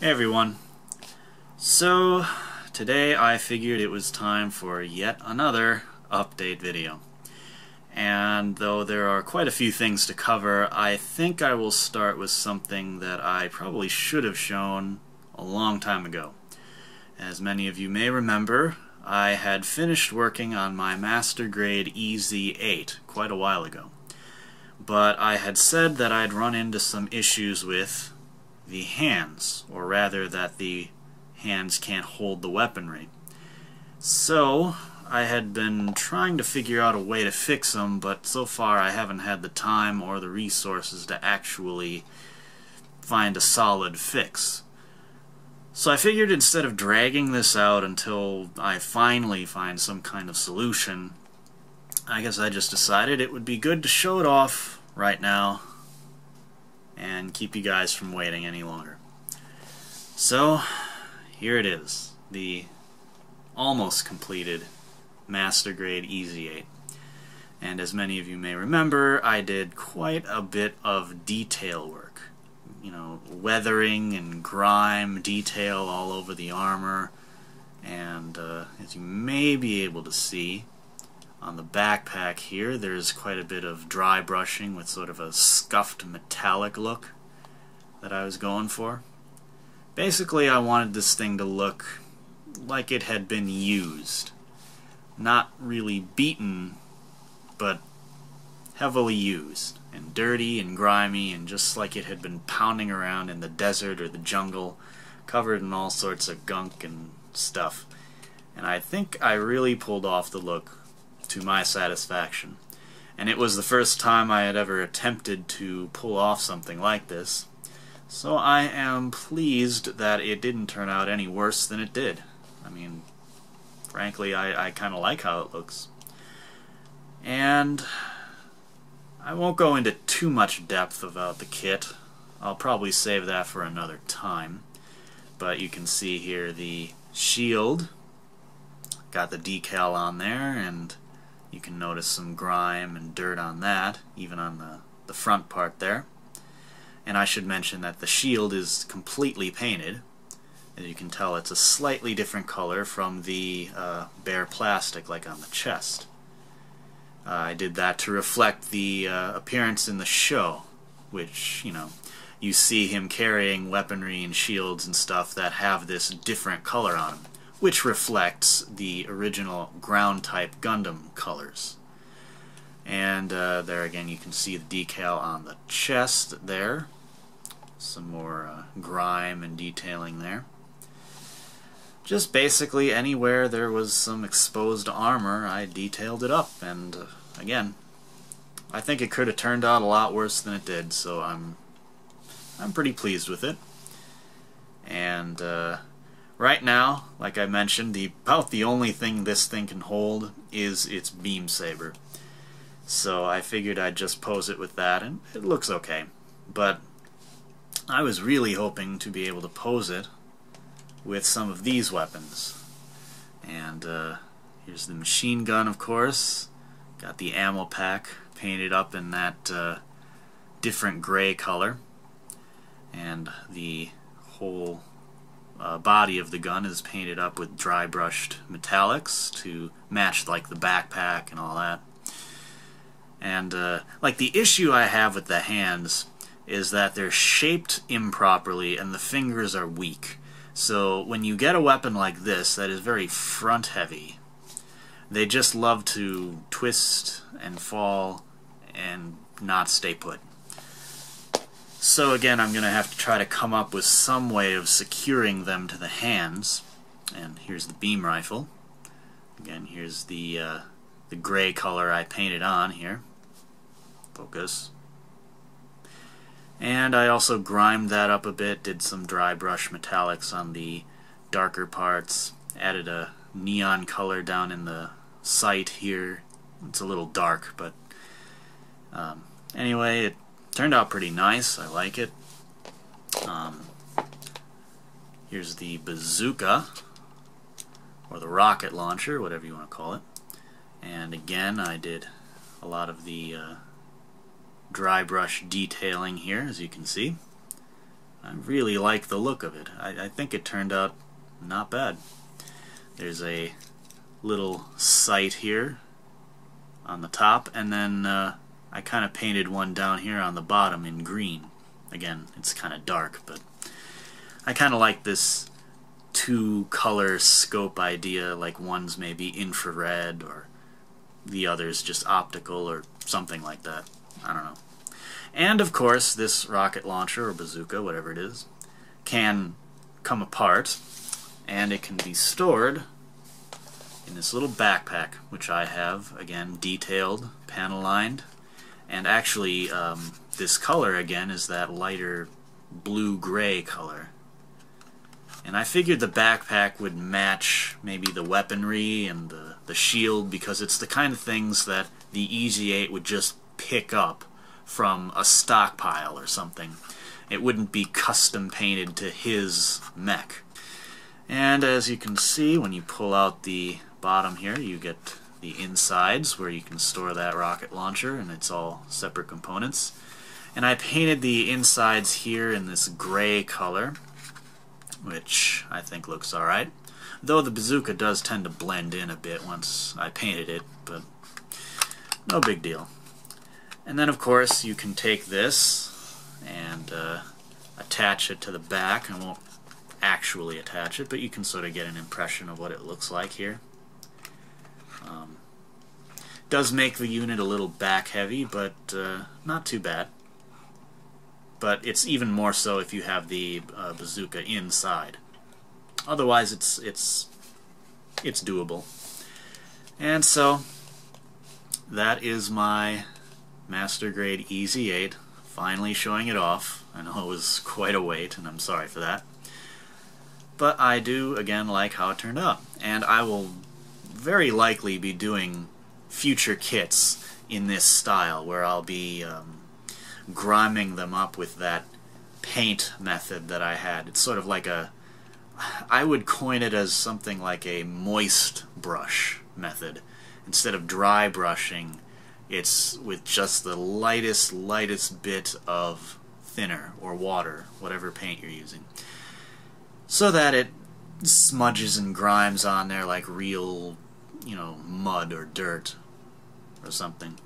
Hey everyone. So today I figured it was time for yet another update video. And though there are quite a few things to cover, I think I will start with something that I probably should have shown a long time ago. As many of you may remember, I had finished working on my master grade Ez-8 quite a while ago. But I had said that I'd run into some issues with the hands, or rather that the hands can't hold the weaponry. So I had been trying to figure out a way to fix them, but so far I haven't had the time or the resources to actually find a solid fix. So I figured instead of dragging this out until I finally find some kind of solution, I guess I just decided it would be good to show it off right now and keep you guys from waiting any longer. So here it is, the almost completed master grade Ez-8. And as many of you may remember, I did quite a bit of detail work. You know, weathering and grime detail all over the armor, and as you may be able to see on the backpack here, there's quite a bit of dry brushing with sort of a scuffed metallic look that I was going for. Basically, I wanted this thing to look like it had been used. Not really beaten, but heavily used, and dirty and grimy, and just like it had been pounding around in the desert or the jungle, covered in all sorts of gunk and stuff. And I think I really pulled off the look to my satisfaction. And it was the first time I had ever attempted to pull off something like this, so I am pleased that it didn't turn out any worse than it did. I mean, frankly, I kind of like how it looks. And I won't go into too much depth about the kit. I'll probably save that for another time. But you can see here the shield. Got the decal on there, and you can notice some grime and dirt on that, even on the front part there. And I should mention that the shield is completely painted. As you can tell, it's a slightly different color from the bare plastic like on the chest. I did that to reflect the appearance in the show, which, you know, you see him carrying weaponry and shields and stuff that have this different color on them, which reflects the original ground-type Gundam colors. And there again you can see the decal on the chest there. Some more grime and detailing there. Just basically anywhere there was some exposed armor, I detailed it up, and again, I think it could have turned out a lot worse than it did, so I'm pretty pleased with it. And right now, like I mentioned, about the only thing this thing can hold is its beam saber. So I figured I'd just pose it with that, and it looks okay. But I was really hoping to be able to pose it with some of these weapons. And here's the machine gun, of course. Got the ammo pack painted up in that different gray color. And the whole body of the gun is painted up with dry brushed metallics to match like the backpack and all that. And like the issue I have with the hands is that they're shaped improperly and the fingers are weak. So when you get a weapon like this that is very front heavy, they just love to twist and fall and not stay put. So again, I'm going to have to try to come up with some way of securing them to the hands. And here's the beam rifle. Again, here's the gray color I painted on here. Focus. And I also grimed that up a bit, did some dry brush metallics on the darker parts, added a neon color down in the sight here. It's a little dark, but anyway, it turned out pretty nice. I like it. Here's the bazooka, or the rocket launcher, whatever you want to call it. And again, I did a lot of the dry brush detailing here, as you can see. I really like the look of it. I think it turned out not bad. There's a little sight here on the top, and then I kind of painted one down here on the bottom in green. Again, it's kind of dark, but I kind of like this two-color scope idea, like one's maybe infrared or the other's just optical or something like that. I don't know. And of course, this rocket launcher or bazooka, whatever it is, can come apart, and it can be stored in this little backpack, which I have, again, detailed, panel-lined, and actually this color, again, is that lighter blue-gray color. And I figured the backpack would match maybe the weaponry and the shield, because it's the kind of things that the Ez-8 would just pick up from a stockpile or something. It wouldn't be custom painted to his mech. And as you can see, when you pull out the bottom here, you get the insides where you can store that rocket launcher, and it's all separate components. And I painted the insides here in this gray color, which I think looks alright. Though the bazooka does tend to blend in a bit once I painted it, but no big deal. And then of course you can take this and attach it to the back. I won't actually attach it, but you can sort of get an impression of what it looks like here. Does make the unit a little back heavy, but not too bad. But it's even more so if you have the bazooka inside. Otherwise it's doable. And so that is my Master Grade Ez-8, finally showing it off. I know it was quite a wait, and I'm sorry for that. But I do, again, like how it turned out. And I will very likely be doing future kits in this style, where I'll be griming them up with that paint method that I had. It's sort of like I would coin it as something like a moist brush method. Instead of dry brushing, it's with just the lightest bit of thinner or water, whatever paint you're using, so that it smudges and grimes on there like real, mud or dirt or something.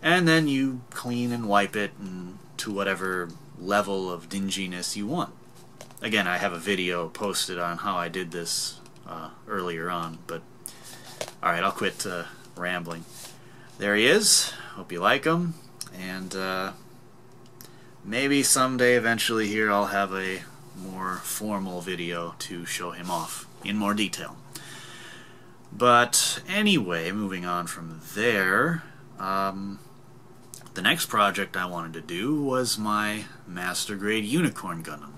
And then you clean and wipe it to whatever level of dinginess you want. Again, I have a video posted on how I did this earlier on, but alright, I'll quit rambling. There he is. Hope you like him, and maybe someday eventually here I'll have a more formal video to show him off in more detail. But anyway, moving on from there, the next project I wanted to do was my Master Grade Unicorn Gundam.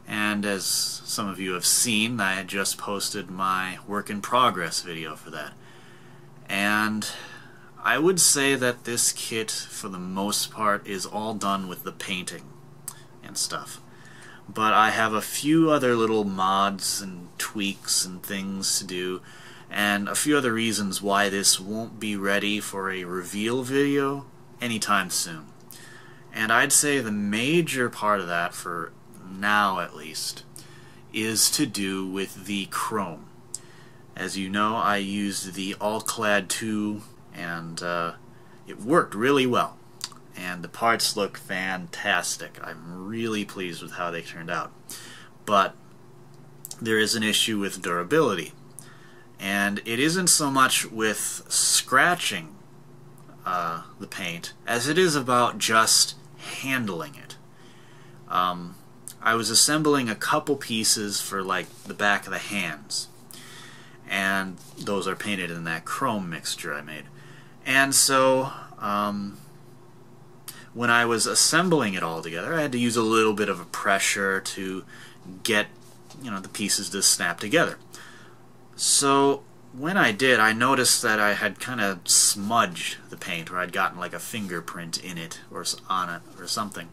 And as some of you have seen, I had just posted my work in progress video for that. And I would say that this kit, for the most part, is all done with the painting and stuff. But I have a few other little mods and tweaks and things to do, and a few other reasons why this won't be ready for a reveal video anytime soon. And I'd say the major part of that, for now at least, is to do with the chrome. As you know, I used the All-Clad 2, and it worked really well. And the parts look fantastic. I'm really pleased with how they turned out. But there is an issue with durability. And it isn't so much with scratching the paint as it is about just handling it. I was assembling a couple pieces for like the back of the hands, and those are painted in that chrome mixture I made. And so when I was assembling it all together, I had to use a little bit of a pressure to get the pieces to snap together. So when I did, I noticed that I had kind of smudged the paint, or I'd gotten like a fingerprint in it or on it or something.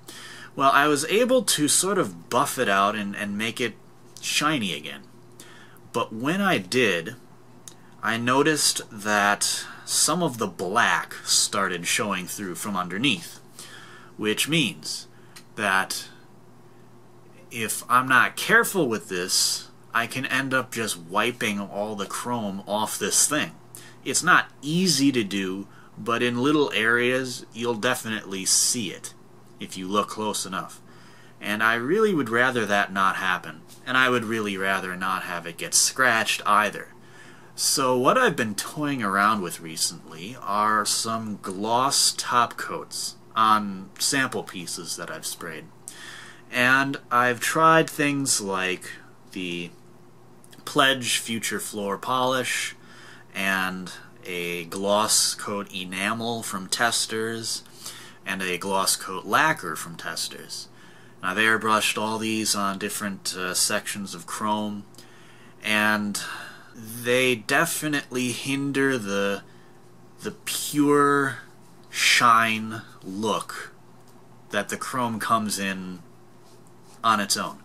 Well, I was able to sort of buff it out and make it shiny again. But when I did, I noticed that some of the black started showing through from underneath, which means that if I'm not careful with this, I can end up just wiping all the chrome off this thing. It's not easy to do, but in little areas you'll definitely see it if you look close enough. And I really would rather that not happen. And I would really rather not have it get scratched either. So what I've been toying around with recently are some gloss top coats on sample pieces that I've sprayed. And I've tried things like the Pledge Future Floor Polish and a gloss coat enamel from Testers and a gloss coat lacquer from Testers. And I've airbrushed all these on different sections of chrome, and they definitely hinder the pure shine look that the chrome comes in on its own.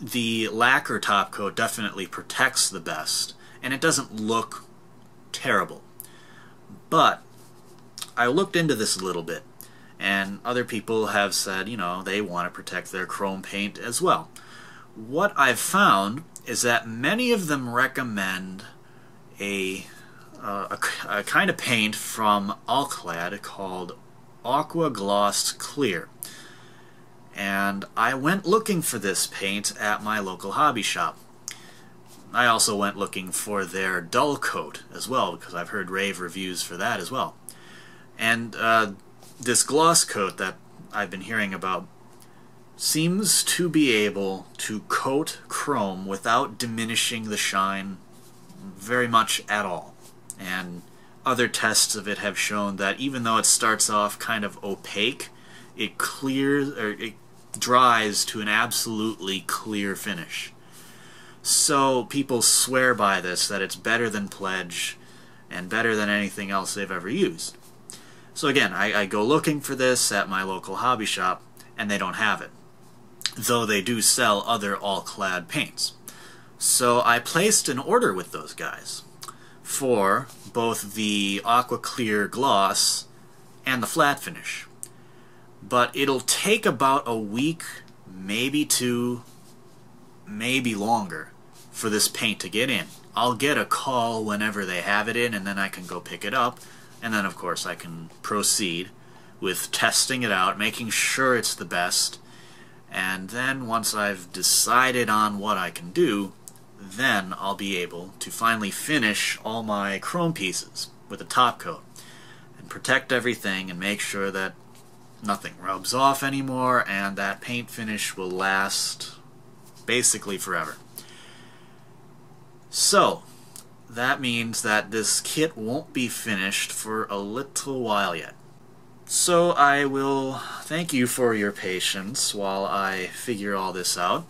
The lacquer top coat definitely protects the best, and it doesn't look terrible. But I looked into this a little bit, and other people have said, you know, they want to protect their chrome paint as well. What I've found is that many of them recommend a kind of paint from Alclad called Aqua Gloss Clear. And I went looking for this paint at my local hobby shop. I also went looking for their dull coat as well, because I've heard rave reviews for that as well. And this gloss coat that I've been hearing about seems to be able to coat chrome without diminishing the shine very much at all. And other tests of it have shown that even though it starts off kind of opaque, it clears, or it dries to an absolutely clear finish. So people swear by this, that it's better than Pledge and better than anything else they've ever used. So again, I go looking for this at my local hobby shop, and they don't have it, though they do sell other Alclad paints. So I placed an order with those guys for both the Aqua Clear Gloss and the flat finish. But it'll take about a week, maybe two, maybe longer, for this paint to get in. I'll get a call whenever they have it in, and then I can go pick it up, and then of course I can proceed with testing it out, making sure it's the best, and then once I've decided on what I can do, then I'll be able to finally finish all my chrome pieces with a top coat and protect everything and make sure that nothing rubs off anymore, and that paint finish will last basically forever. So that means that this kit won't be finished for a little while yet. So I will thank you for your patience while I figure all this out,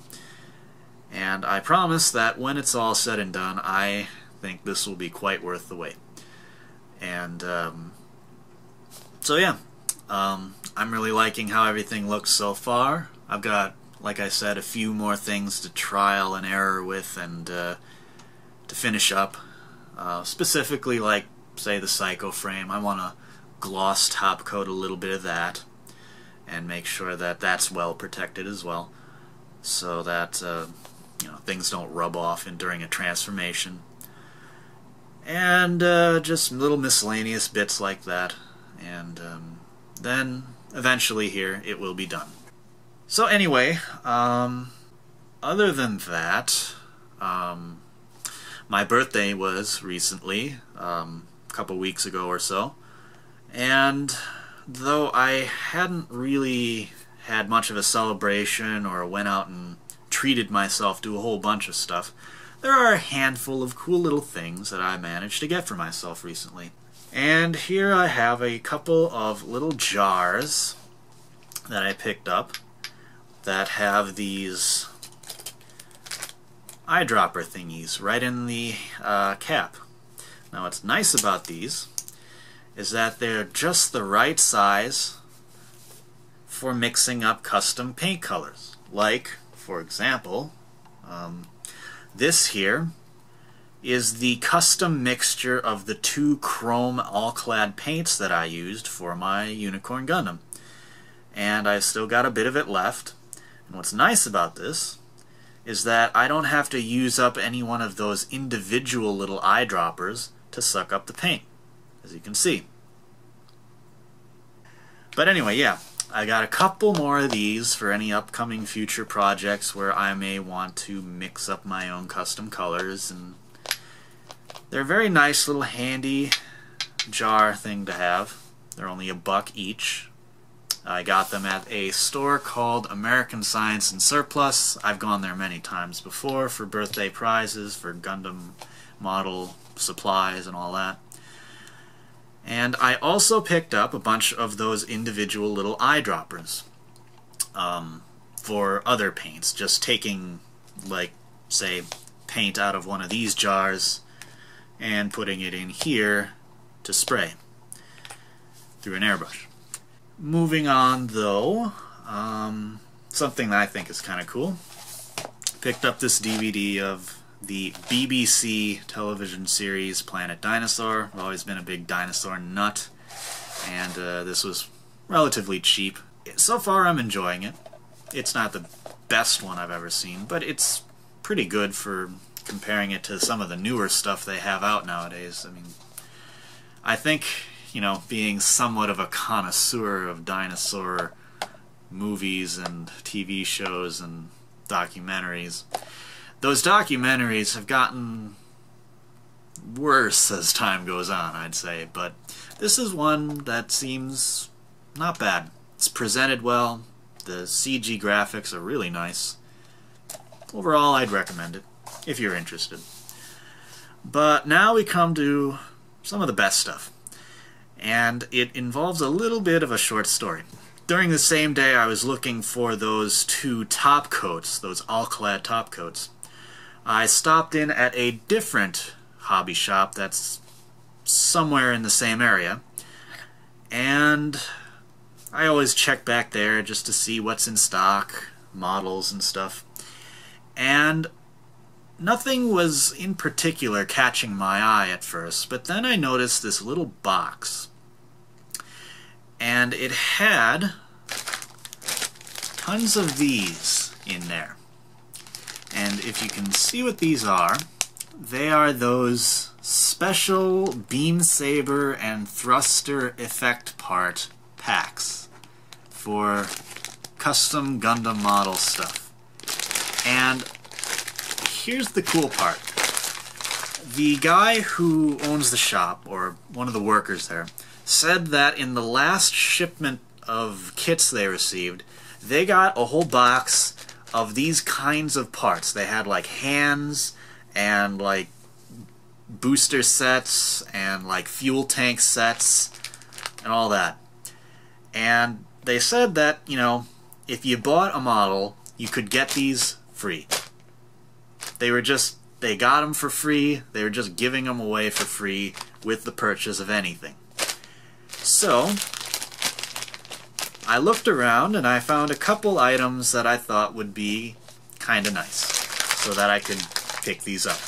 and I promise that when it's all said and done, I think this will be quite worth the wait. And so yeah, I'm really liking how everything looks so far. I've got, like I said, a few more things to trial and error with and to finish up. Specifically, like, say, the Psycho frame. I want to gloss top coat a little bit of that and make sure that that's well protected as well, so that you know, things don't rub off during a transformation. And just little miscellaneous bits like that. And then eventually here it will be done. So anyway, other than that, my birthday was recently, a couple weeks ago or so, and though I hadn't really had much of a celebration or went out and treated myself to a whole bunch of stuff, there are a handful of cool little things that I managed to get for myself recently. And here I have a couple of little jars that I picked up that have these eyedropper thingies right in the cap. Now what's nice about these is that they're just the right size for mixing up custom paint colors. Like, for example, this here is the custom mixture of the two chrome Alclad paints that I used for my Unicorn Gundam. And I've still got a bit of it left, And what's nice about this is that I don't have to use up any one of those individual little eyedroppers to suck up the paint, as you can see. But anyway, yeah, I got a couple more of these for any upcoming future projects where I may want to mix up my own custom colors, and they're a very nice little handy jar thing to have. They're only $1 each. I got them at a store called American Science and Surplus. I've gone there many times before for birthday prizes, for Gundam model supplies and all that. And I also picked up a bunch of those individual little eyedroppers for other paints. Just taking, like, say, paint out of one of these jars and putting it in here to spray through an airbrush. Moving on, though, something that I think is kind of cool. Picked up this DVD of the BBC television series Planet Dinosaur. I've always been a big dinosaur nut, and this was relatively cheap. So far I'm enjoying it. It's not the best one I've ever seen, but it's pretty good for comparing it to some of the newer stuff they have out nowadays. I mean, I think, you know, being somewhat of a connoisseur of dinosaur movies and TV shows and documentaries, those documentaries have gotten worse as time goes on, I'd say, but this is one that seems not bad. It's presented well, the CG graphics are really nice. Overall, I'd recommend it, if you're interested. But now we come to some of the best stuff, and it involves a little bit of a short story. During the same day, I was looking for those 2 top coats, those all-clad top coats. I stopped in at a different hobby shop that's somewhere in the same area, and I always check back there just to see what's in stock, models and stuff, and nothing was in particular catching my eye at first, but then I noticed this little box, and it had tons of these in there. And if you can see what these are, they are those special beam saber and thruster effect part packs for custom Gundam model stuff. And here's the cool part. The guy who owns the shop, or one of the workers there, said that in the last shipment of kits they received, they got a whole box of these kinds of parts. They had like hands and like booster sets and like fuel tank sets and all that. And they said that, you know, if you bought a model, you could get these free. They got them for free. They were just giving them away for free with the purchase of anything. So I looked around and I found a couple items that I thought would be kinda nice, so that I could pick these up.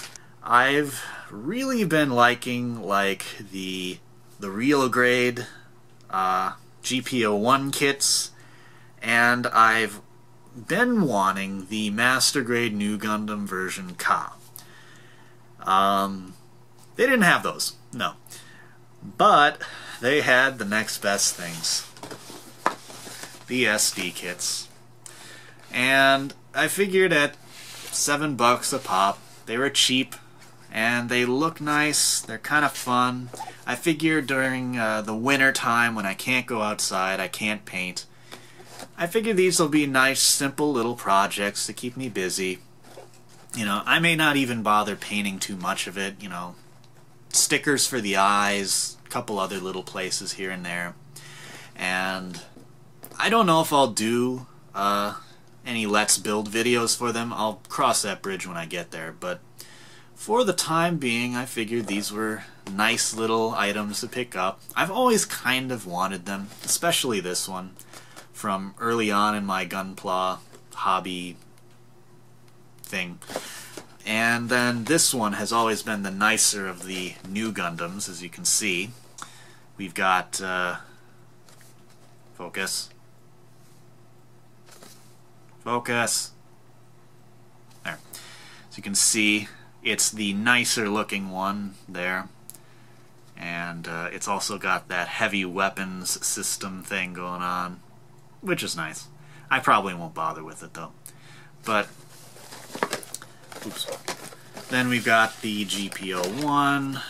I've really been liking like the real grade GP01 kits, and I've been wanting the Master Grade New Gundam version Ka. They didn't have those, no. But they had the next best things. The SD kits. And I figured at $7 a pop, they were cheap, and they look nice, they're kind of fun. I figured during the winter time when I can't go outside, I can't paint, I figured these will be nice, simple little projects to keep me busy. You know, I may not even bother painting too much of it, you know, stickers for the eyes, a couple other little places here and there. And I don't know if I'll do any Let's Build videos for them. I'll cross that bridge when I get there, but for the time being, I figured these were nice little items to pick up. I've always kind of wanted them, especially this one, from early on in my Gunpla hobby thing. And then this one has always been the nicer of the new Gundams, as you can see. We've got, focus. Focus. There. So you can see it's the nicer looking one there. And it's also got that heavy weapons system thing going on, which is nice. I probably won't bother with it though. But, oops. Then we've got the GPO1,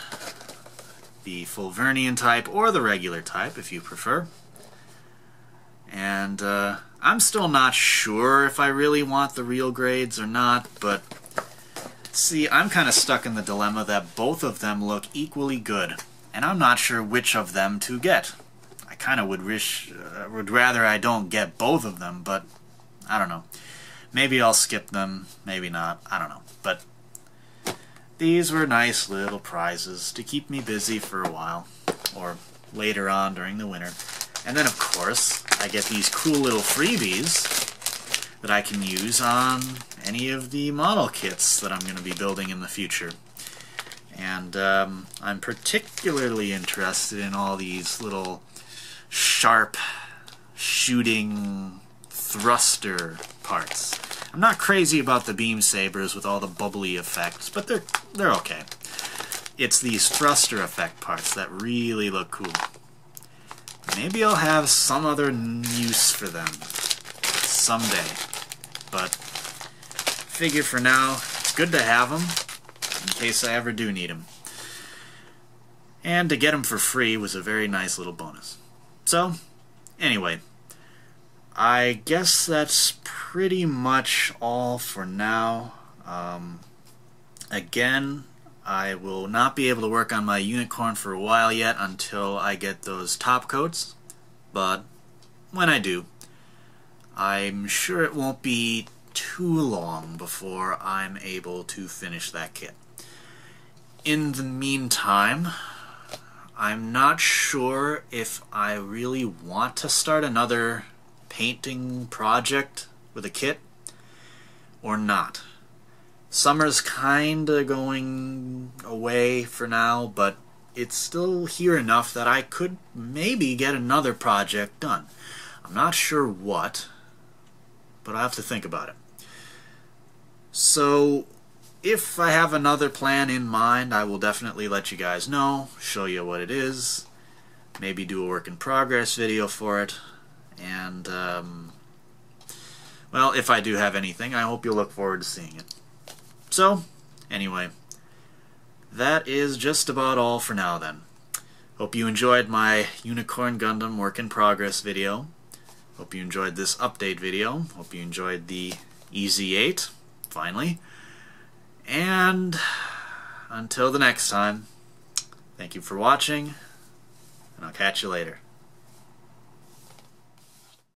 the Fulvernian type, or the regular type if you prefer. And I'm still not sure if I really want the real grades or not, but see, I'm kind of stuck in the dilemma that both of them look equally good, and I'm not sure which of them to get. I kind of would rather I don't get both of them, but I don't know. Maybe I'll skip them, maybe not, I don't know. But these were nice little prizes to keep me busy for a while, or later on during the winter. And then, of course, I get these cool little freebies that I can use on any of the model kits that I'm going to be building in the future. And I'm particularly interested in all these little sharp shooting thruster parts. I'm not crazy about the beam sabers with all the bubbly effects, but they're okay. It's these thruster effect parts that really look cool. Maybe I'll have some other use for them someday, but figure for now it's good to have them in case I ever do need them. And to get them for free was a very nice little bonus. So, anyway, I guess that's pretty much all for now. Again, I will not be able to work on my unicorn for a while yet until I get those top coats, but when I do, I'm sure it won't be too long before I'm able to finish that kit. In the meantime, I'm not sure if I really want to start another painting project with a kit or not. Summer's kinda going away for now, but it's still here enough that I could maybe get another project done. I'm not sure what, but I have to think about it. So, if I have another plan in mind, I will definitely let you guys know, show you what it is, maybe do a work in progress video for it, and, well, if I do have anything, I hope you'll look forward to seeing it. So, anyway, that is just about all for now then. Hope you enjoyed my Unicorn Gundam Work in Progress video. Hope you enjoyed this update video. Hope you enjoyed the Ez-8, finally. And until the next time, thank you for watching, and I'll catch you later.